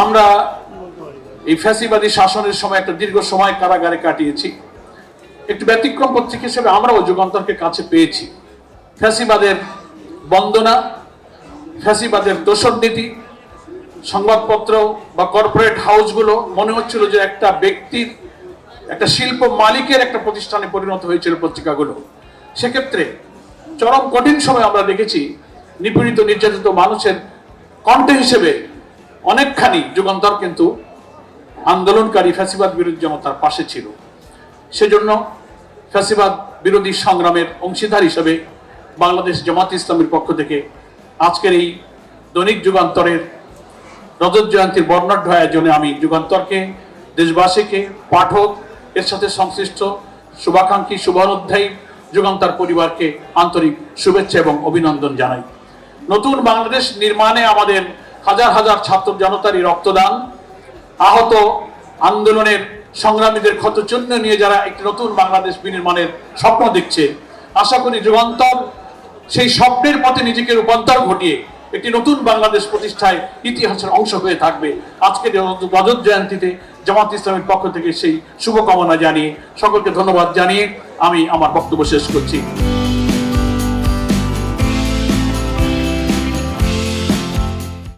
আমরা এই ফ্যাসিবাদী শাসনের সময় একটা দীর্ঘ সময় কারাগারে কাটিয়েছি। একটি ব্যতিক্রম পত্রিকা হিসেবে আমরাও যুগান্তরকে কাছে পেয়েছি। ফ্যাসিবাদের বন্দনা, ফ্যাসিবাদের দোষর নীতি, সংবাদপত্র বা কর্পোরেট হাউসগুলো মনে হচ্ছিল যে একটা ব্যক্তির, একটা শিল্প মালিকের একটা প্রতিষ্ঠানে পরিণত হয়েছিল পত্রিকাগুলো। সেক্ষেত্রে চরম কঠিন সময় আমরা দেখেছি নিপীড়িত নির্যাতিত মানুষের কণ্ঠ হিসেবে অনেকখানি যুগান্তর কিন্তু আন্দোলনকারী ফ্যাসিবাদ বিরোধী জনতার পাশে ছিল। সেজন্য ফ্যাসিবাদ বিরোধী সংগ্রামের অংশীদার হিসেবে বাংলাদেশ জামাত ইসলামীর পক্ষ থেকে আজকের এই দৈনিক যুগান্তরের রজত জয়ন্তীর বর্ণাঢ্য আয়োজনে আমি যুগান্তরকে, দেশবাসীকে, পাঠক, এর সাথে সংশ্লিষ্ট শুভাকাঙ্ক্ষী, শুভানুধ্যায়ী যুগান্তর পরিবারকে আন্তরিক শুভেচ্ছা এবং অভিনন্দন জানাই। নতুন বাংলাদেশ নির্মাণে আমাদের হাজার হাজার ছাত্র জনতারই রক্তদান, আহত আন্দোলনের সংগ্রামীদের ক্ষতচিহ্ন নিয়ে যারা একটি নতুন বাংলাদেশ বিনির্মাণের স্বপ্ন দেখছে, আশা করি যুগান্তর সেই স্বপ্নের পথে নিজেকে রূপান্তর ঘটিয়ে একটি নতুন বাংলাদেশ প্রতিষ্ঠায় ইতিহাসের অংশ হয়ে থাকবে। আজকের রজত জয়ন্তীতে জামাত ইসলামের পক্ষ থেকে সেই শুভকামনা জানিয়ে সকলকে ধন্যবাদ জানিয়ে আমি আমার বক্তব্য শেষ করছি।